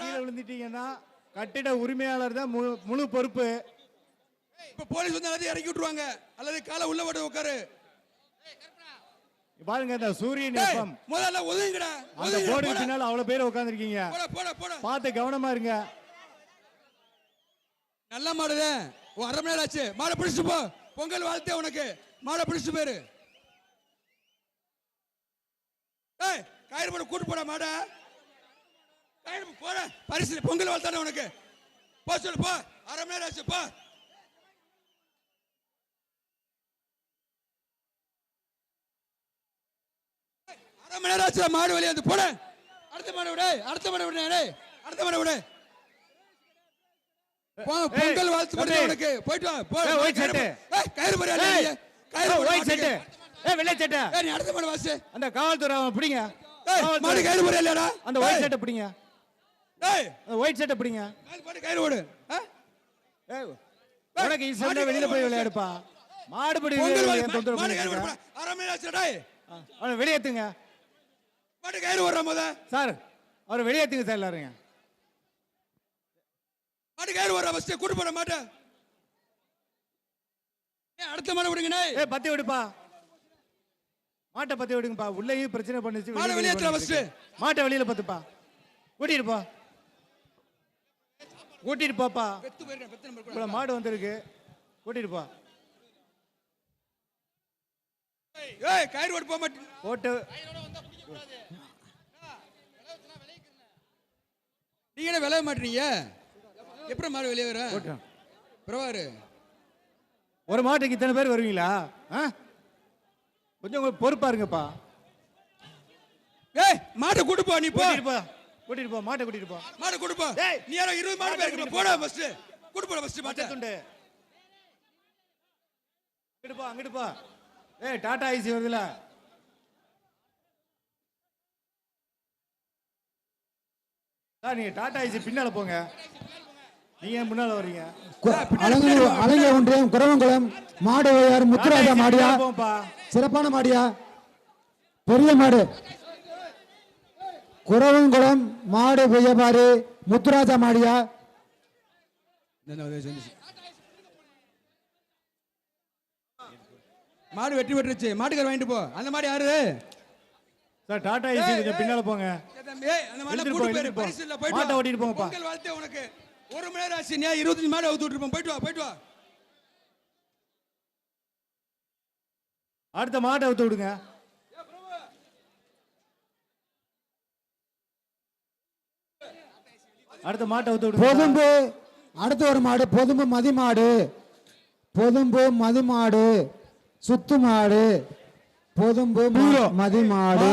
கீழே விழுந்துட்டீங்கன்னா கட்டிட உரிமையாளர் தான் முழு பொறுப்பு. இப்ப போலீஸ் வந்து எல்லாத்தையும் இறக்கி விட்டுருவாங்க அல்லது காலை உள்ள போட்டு உட்காரு. பாருங்க இந்த சூரியன் எஃப்எம் முதல்ல ஒதுங்கடா. அந்த போர்டுக்கு பின்னால அவ்வளவு பேர் உட்கார்ந்திருக்கீங்க. பார்த்து கவனமா இருங்க. நல்ல மாடுதே. அரை மணி நேரம் ஆச்சு. மாடை பிடிச்சிட்டு போ. பொங்கல் வாழ்த்தே உனக்கு. மாடை பிடிச்சிட்டு போயிரு. ஏய் கயிறு போட கூட்டு போட மாடை. கயிறு போட பரிசு பொங்கல் வாழ்த்தானே உனக்கு. போ சொல்லு போ. அரை மணி நேரம் ஆச்சு போ. அரை மணி நேரம் ஆச்சு மாடு வெளியே வந்து போட. அடுத்த மாடு விடு. அடுத்த மாடு விடு. அடுத்த மாடு விடு. பொங்கல் வாழ்த்து போடு உனக்கு. போய்ட்டு வா. போ. ஒயிட் சட்டை. ஏய் கயிறு போறியா நீ? கயிறு ஒயிட் சட்டை. ஏய் வெள்ளை சட்டை. ஏய் நீ அடுத்த மாடு வாசு. அந்த காவல்துறை பிடிங்க. ஏய் மாடு கயிறு போறியா இல்லடா? அந்த ஒயிட் சட்டை பிடிங்க. ஏய் அந்த ஒயிட் சட்டை பிடிங்க. மாடு கயிறு ஓடு. ஏய் உனக்கு இசைனா வெளியில போய் விளையாடுப்பா. மாடு பிடி. மாடு கயிறு ஓடு. அரை மணி நேரம் ஆச்சு டேய். அவனை வெளியேத்துங்க. மாடு கயிறு ஓடுற போதா? சார் அவரை வெளியேத்துங்க சார் எல்லாரும். மாடு கயிறு ஓடுற ஃபர்ஸ்ட் கூட்டி போட மாட்டேன். ஏய் அடுத்த மாடு விடுங்கனே. ஏய் பத்தி விடுப்பா. மாட்டை பத்தி விடுங்கப்பா. உள்ளேயும் பிரச்சனை பண்ணுச்சு. மாடு வெளியேத்துற ஃபர்ஸ்ட். மாட்டை வெளியில பத்துப்பா. கூட்டிட்டு போ. கூட்டிட்டு போப்பா. பெத்து போயிடு. பெத்து நம்பர் கூட மாடு வந்திருக்கு. கூட்டிட்டு போ. ஏய் கயிறு ஓட போக மாட்டேன். போட்டு நீங்க என்ன விளைய மாட்டீங்க? எப்படி மாடு வெளியே வர? பிரவாரு ஒரு மாட்டுக்கு இத்தனை பேர் வருவீங்களா? கொஞ்சம் பொறுப்பா இருங்கப்பா. ஏய் மாட்டை கூட்டு போ. நீ போ. கூட்டிட்டு போ. மாட்டை கூட்டிட்டு போ. மாட்டை கூட்டு போ. நீ யாரோ 20 மாடு பேருக்கு போடா ஃபர்ஸ்ட். கூட்டு போடா ஃபர்ஸ்ட் மாட்டை. துண்டு. அங்கிட்டு போ. ஏய் டாடா ஐசி வருதுல. சார் நீங்க டாடா ஐசி பின்னால போங்க. நீங்க முன்னால வரீங்க. அலங்கை ஒன்றியம் குரவங்குளம் மாடு வையார் முத்துராஜா மாடியா. சிறப்பான மாடியா. பெரிய மாடு. குரவங்குளம் மாடு வையமாறு முத்துராஜா மாடியா. மாடு வெட்டி வெட்டுச்சு. மாட்டுக்கார வாங்கிட்டு போ. அந்த மாடு யாரு? சார் டாடா ஐசி கொஞ்சம் பின்னால போங்க. ஏய் அந்த மாடு கூட்டி போயிரு. பரிசு இல்ல போய்ட்டு மாட்டை ஓட்டிட்டு போங்கப்பா. பொங்கல் வாழ்த்தே உனக்கு. ஒரு மணி நேரம் ஆச்சு. நீ 25 மாடு அவுத்து விட்டுருப்போம். போய்ட்டு வா. போய்ட்டு வா. அடுத்த மாட்டை அவுத்து விடுங்க. அடுத்த மாட்டை அவுத்து விடுங்க. பொதும்பு. அடுத்த ஒரு மாடு பொதும்பு மதி மாடு. பொதும்பு மதி மாடு. சுத்து மாடு. பொதும்பு மதி மாடு.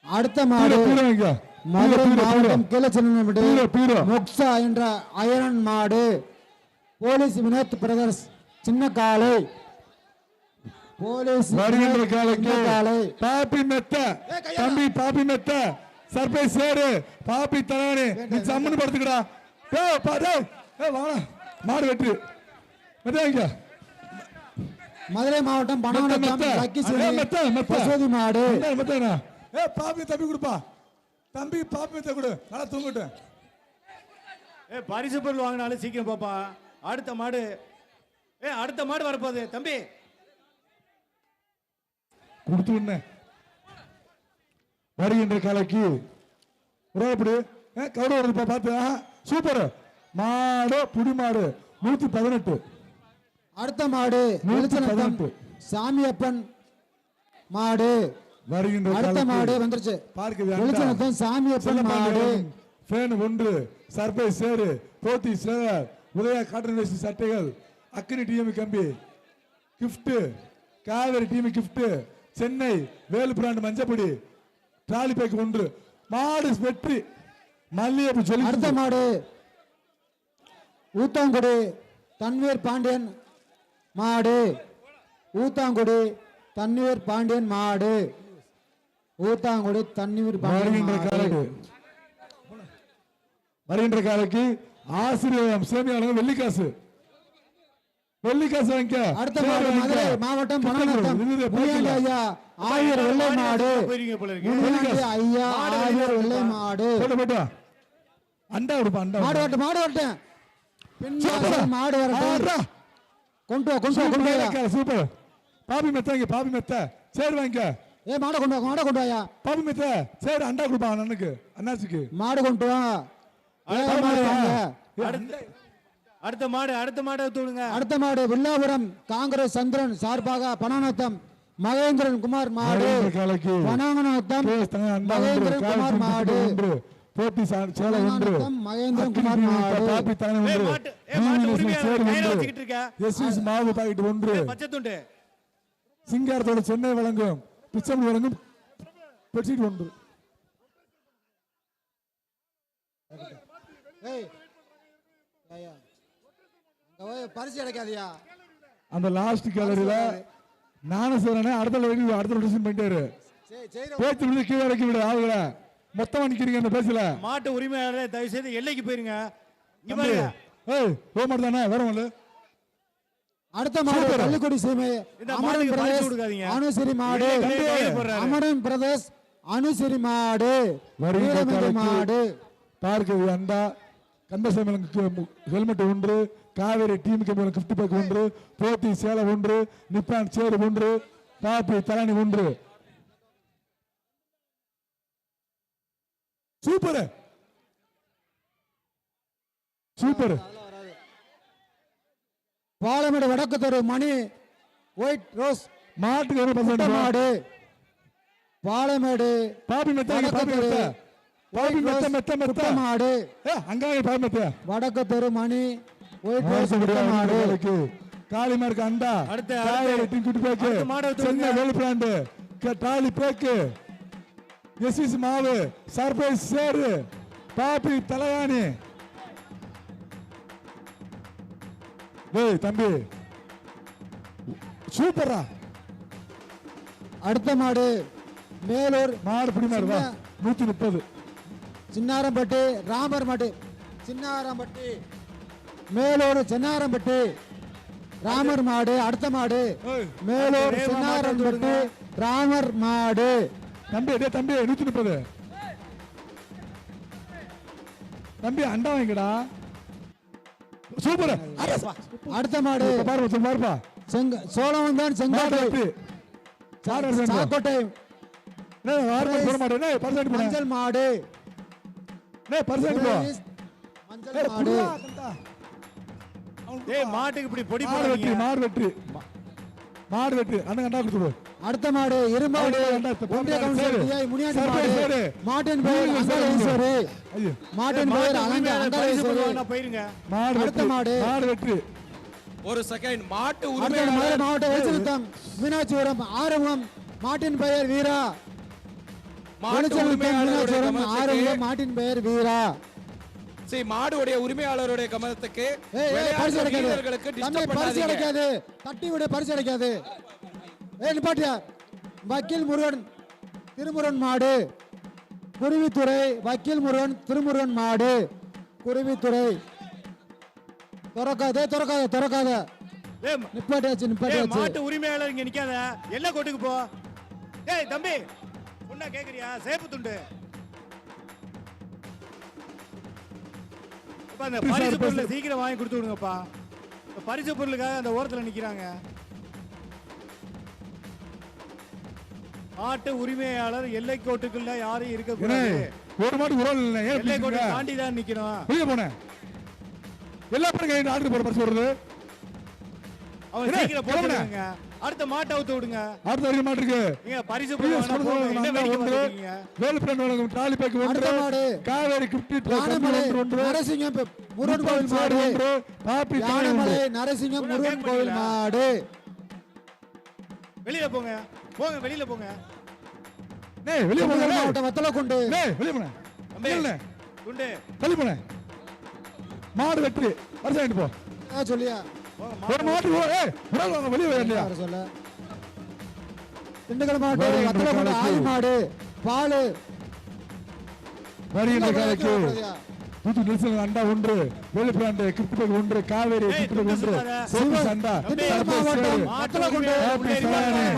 அடுத்த மாடு மதுரை மாவட்டம் கிளச்சனம்பட்டி முக்ஸா என்ற அயரன் மாடு. போலீஸ் வினோத் பிரதர்ஸ் சின்ன காலை. போலீஸ் காலை. பாப்பி மெத்த தம்பி. பாப்பி மெத்த சர்ப்ரைஸ் சேரு. பாப்பி தரானே நீ சம்மன் படுத்துக்கடா. ஏய் பாரு. ஏய் வாடா. மாடு வெட்டு. மெத்தங்க. மதுரை மாவட்டம் பனவனத்தம் பசுவதி மாடு. மெத்தனா. ஏய் பாப்பி தம்பி கொடுப்பா. தம்பி பாப்பி மெத்த கொடு. நல்லா தூங்கட்டு. ஏய் பரிசு பொருள் வாங்கினாலும் சீக்கிரம் பாப்பா. அடுத்த மாடு. ஏய் அடுத்த மாடு வரப்போகுது தம்பி. கொடுத்து விடுனே. வருகின்ற காலைக்கு உறவுப்படி கவுட வருதுப்பா பார்த்து. சூப்பர் மாடு. புடி மாடு 118. அடுத்த மாடு சாமியப்பன் மாடு. வருகின்ற அடுத்த மாடு வந்துருச்சு. பார்க்குது சாமியப்பன் மாடு. Fan 1 surprise chair. போத்தி சேர். உதயா காட்டன் வேஷ்டி சட்டைகள். அக்கினி டிஎம் கம்பி gift. Kaveri team gift. Chennai Velu brand மஞ்சப்பொடி. Trolley bag 1. மாடு வெற்றி மல்லியப்பு சொல்லி. அடுத்த மாடு ஊத்தாங்குடி தன்வீர் பாண்டியன் மாடு. ஊத்தாங்குடி தன்வீர் பாண்டியன் மாடு. ஊத்தாங்குடி தன்வீர் பாண்டியன் மாடு. வருகின்ற காலைக்கு ஆசிரியர் சேமியாளர்கள் வெள்ளிக்காசு. வெள்ளிக்காசு வாங்க. அடுத்த மாடு மதுரை மாவட்டம் பனவனத்தம் ஐயா ஆயிரம் வெள்ளை மாடு. ஐயா ஆயிரம் வெள்ளை மாடு. அண்டா கொடுப்பா அண்டா மாடு வரட்டும் மாடு வரட்டும் பின்வாசல் மாடு வரட்டும் கொண்டு வா கொண்டு வா சூப்பர் பாபி மெத்த இங்க பாபி மெத்த சரி வாங்க ஏ மாடு கொண்டு வாயா பாபி மெத்த சரி அண்டா கொடுப்பா அண்ணனுக்கு அண்ணாச்சிக்கு மாடு கொண்டு வா அடுத்த மாடு தூடுங்க. அடுத்த மாடு வில்லாபுரம் காங்கிரஸ் சந்திரன் சார்பாக பனானத்தம் மகேந்திரன் குமார் மாடு பனானத்தம் மகேந்திரன் குமார் மாடு போட்டி சேலை ஒன்று மகேந்திரன் குமார் மாடு பாப்பி தானே ஒன்று எஸ்எஸ் மாவு பாக்கெட் ஒன்று பச்சை துண்டு சிங்காரத்தோட சென்னை வழங்கும் பிச்சம்பி வழங்கும் பெட்ஷீட் ஒன்று பரிசு கிடைக்காதியா அந்த லாஸ்ட் கேலரியில நானும் சொல்றேன் அடுத்த ரொட்டேஷன் பண்ணிட்டாரு பேச்சு விழுந்து கீழே இறக்கி விடு ஆளுகளை மொத்தமா நிக்கிறீங்க அந்த பேசல மாட்டு உரிமையாளரே தயவு செய்து எல்லைக்கு போயிருங்க. தானே வேற ஒண்ணு அடுத்த மாடு பள்ளிக்குடி சீமை அமரன் பிரதேஷ் அனுசரி மாடு அமரன் பிரதேஷ் அனுசரி மாடு மாடு பார்க்க அண்டா கந்தசாமிக்கு ஹெல்மெட் ஒன்று காவேரி டீமுக்கு கிஃப்ட் பேக் ஒன்று போத்தி சேலை ஒன்று நிப்பான் சேரு ஒன்று பாப்பி தரணி ஒன்று சூப்பர் சூப்பர் பாலமேடு வடக்கு தெரு மணி ஒயிட் ரோஸ் மாட்டுக்கு மாடு பாலமேடு பாப்பி மெத்த பாபி மெத்த மாடு அங்காங்க பாபி மெத்த வடக்கு தெரு மணி ஒயிட் ரோஸ் மாடு காளிமார்க்கு அண்டா காவேரி டீம் குட்டி bag Chennai Velu brand Dolly bag SS மாவு சர்ப்ரைஸ் சேரு பாப்பி தலையாணி தம்பி சூப்பரா அடுத்த மாடு மேலூர் மாடு பிடி மாடு வா 130 சின்னாரம்பட்டி ராமர் மாடு சின்னாரம்பட்டி மேலூர் சின்னாரம்பட்டி ராமர் மாடு அடுத்த மாடு மேலூர் சின்னாரம்பட்டி ராமர் மாடு தம்பி தம்பி 130 தம்பி அண்டா வாங்கடா சூப்பர் அடுத்த மாடு பாருப்பா சோழவந்தான் செங்கோட்டை சாக்கோட்டை மஞ்சள் மாடு மஞ்சள் மாடு மாட்டுக்கு இப்படி பொடி மாடு வெற்றி அந்த கண்டா கொடுத்துடு அடுத்த மாடு இருமாடு ஒன்றிய கவுன்சிலர் முனியாண்டி மாடு மாட்டின் பெயர் அங்காளேஸ்வரி மாட்டின் பெயர் அங்காளேஸ்வரி போயிருங்க அடுத்த மாடு வெற்றி ஒரு செகண்ட் மாட்டு உரிமையாளர் மாவட்ட வெளிச்சம் மீனாட்சிபுரம் ஆறுமுகம் மாட்டின் பெயர் வீரா மீனாட்சிபுரம் ஆறுமுகம் மாட்டின் பெயர் வீரா மாடுடைய உரிமையாளருடைய கவனத்துக்கு பரிசு கிடைக்காது தட்டி விட பரிசு கிடைக்காது நிப்பாட்டியா வக்கீல் முருகன் திருமுருகன் மாடு குருவித்துறை வக்கீல் முருகன் திருமுருகன் மாடு குருவித்துறை திறக்காத நிப்பாட்டியாச்சு மாட்டு உரிமையாளர் இங்க நிக்காத எல்லா கோட்டுக்கு போ. ஏய் தம்பி உன்ன கேக்குறியா சேப்பு துண்டு அந்த பரிசு பொருளை சீக்கிரம் வாங்கி கொடுத்து விடுங்கப்பா. பரிசு பொருளுக்காக அந்த ஓரத்துல நிக்கிறாங்க. மாட்டு உரிமையாளர் எல்லை கோட்டுக்குள்ள யாரும் இருக்க கூடாது. ஒரு மாட்டு உறவு இல்ல எல்லை கோட்டை தாண்டி தான் நிக்கணும். வெளிய போனே எல்லா பேரும் ஆர்டர் போட பரிசு வருது. அவன் சீக்கிரம் போடுங்க. அடுத்த மாட்டை அவுத்து விடுங்க. அடுத்த மாட்டு இருக்கு. நீங்க பரிசு பொருள் என்ன வேலைக்கு வேலு பிராண்ட் வழங்கும் ட்ராலி பேக் ஒன்று காவேரி கிஃப்ட் ஒன்று நரசிங்கம் முருகன் கோவில் மாடு பாப்பி யானமலை நரசிங்கம் முருகன் கோவில் மாடு. வெளியில போங்க வெளியில போங்க. வெளிய போங்க மாவட்ட வத்தல கொண்டு வெளிய போங்க குண்டு வெளிய போங்க. மாடு வெற்றி பரிசு வாங்கிட்டு போ சொல்லியா ஒரு மாட்டு உடல் வாங்க வெளிய வரலையா சொல்ல. திண்டுக்கல் மாவட்ட வத்தல கொண்டு ஆதி மாடு பால் வருகின்ற காலைக்கு புது நெல்சன் அண்டா ஒன்று வேலு பிராண்ட் கிஃப்ட் பேக் ஒன்று காவேரி கிஃப்ட் பேக் ஒன்று சோமஸ் அண்டா மாவட்டம் வத்தல கொண்டு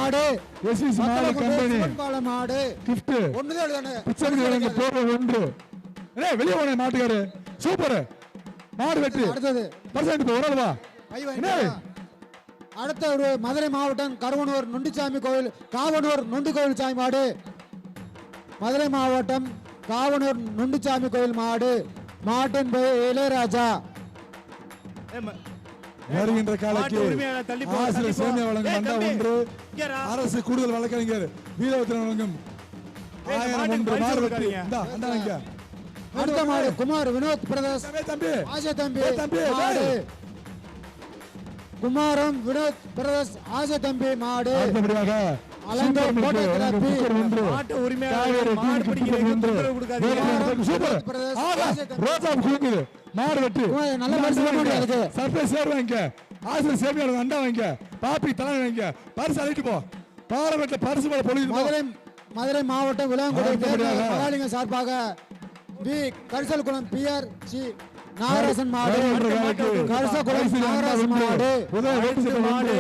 மாடு எஸ்எஸ் மாடு கம்பெனி பால மாடு கிஃப்ட் ஒண்ணுதான் எழுதானே பிச்சை வழங்க போற ஒன்று வெளிய போன மாட்டுக்காரு சூப்பர் மாடு வெற்றி அடுத்தது பர்சன்ட் ஒரு ஆள் வா கை என்ன? வாங்கிக்கோ. அடுத்த ஒரு மதுரை மாவட்டம் கருவனூர் நொண்டிச்சாமி கோவில் காவனூர் நொண்டு கோவில் சாமி மாடு. மதுரை மாவட்டம் காவனூர் நொண்டிச்சாமி கோவில் மாடு. மாட்டின் பெயர் இளையராஜா. ஏ, ம- வருகின்ற மாட்டு காலைக்கு உரிமையாளர் தள்ளி போ, ஆசிரியர் தள்ளி போ. சேமியா வழங்கும் ஏய், அண்டா தம்பி, ஒன்று இங்கேடா. அரசு கூடுதல் வழக்கறிஞர் வீரவத்திரன் வழங்கும் ஏய், இந்த 1000 மாட்டுக்கு ஒன்று பரிசு மாடு வெற்றி கொடுக்காதீங்க. இந்தா அண்டா வைங்க அடுத்த மாடு குமார் வினோத் பிரதர்ஸ் தம்பி ஆசை தம்பி ஏய், தம்பி, மாடு. டேய். குமாரம் வினோத் பிரதர்ஸ் ஆசை தம்பி மாடு. அடுத்தபடியாக அலங்கோ சூப்பர் கோட்டை மில்க் கிளப்பி. குக்கர் ஒன்று மாட்டு உரிமையாளர் காவேரி மாடு டீமுக்கு பிடிக்கிறதுக்கு ஒன்று. தொந்தரவு கொடுக்காதீங்க. வேலூர் சூப்பர் பிரதேஷ் ஆகா, ஆசை தம்பி. ரோஜா குலுங்குது மாடு வெற்றி குமார், நல்ல பரிசு போட்டு இருக்கு. சர்ப்ரைஸ் சேர் வாங்கிக்க ஆசிரியர் சேமியா வழங்கும் அண்டா வாங்கிக்க பாப்பி தலை வாங்கிக்க பரிசு அழைட்டு போ பாரம்பரிய பரிசு போல பொழுது மதுரை மாவட்டம் விளாங்குடி அடுத்தபடியாக மகாலிங்க சார்பாக V Karisalkulam PR C Nagarasan மாடு. கரிசல்குளம் நாகராசன் மாடு. அடுத்த மாடு.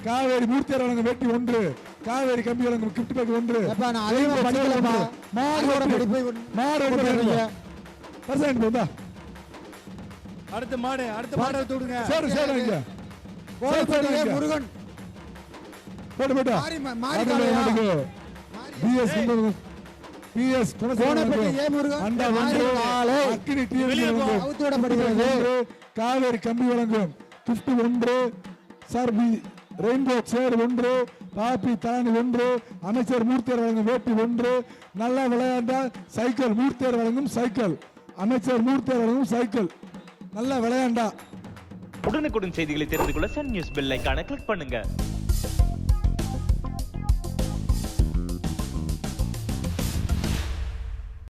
காவேரி மூர்த்தியார் வழங்கும் வெட்டி ஒன்று காவேரி கம்பி வழங்கும் கிஃப்ட் பேக் ஒன்று எப்பா, நான் அதிகமா படிக்கலப்பா. மாடு படிப்பை மாடு போட்டுறீங்க. பர்சன்ட் வந்தா அடுத்த மாடு அடுத்த மாடை விடுங்க. சரி சரி வாங்கிக்க கோலப்பட்டியே முருகன் போட்டு போட்டா மாறி காலையா? பிஎஸ் பிஎஸ் கோலப்பட்டி ஏ முருகன் அண்டா மாறி ஒன்று காலை. அக்கினி டிஎம் வெளியே போ. வழங்கும் அவுத்து விடப்படுகிறது. ஒன்று காவேரி கம்பி வழங்கும் கிஃப்ட் ஒன்று சர்பி ரெயின்போ சேர் ஒன்று பாப்பி தானி ஒன்று அமைச்சர் மூர்த்தியர் வழங்கும் வேட்டி ஒன்று நல்லா விளையாண்டால் சைக்கிள் மூர்த்தியர் வழங்கும் சைக்கிள் அமைச்சர் மூர்த்தியர் வழங்கும் சைக்கிள் நல்லா விளையாண்டா உடனுக்குடன் செய்திகளை தெரிந்து கொள்ள சன் நியூஸ் பெல் ஐகானை கிளிக் பண்ணுங்க.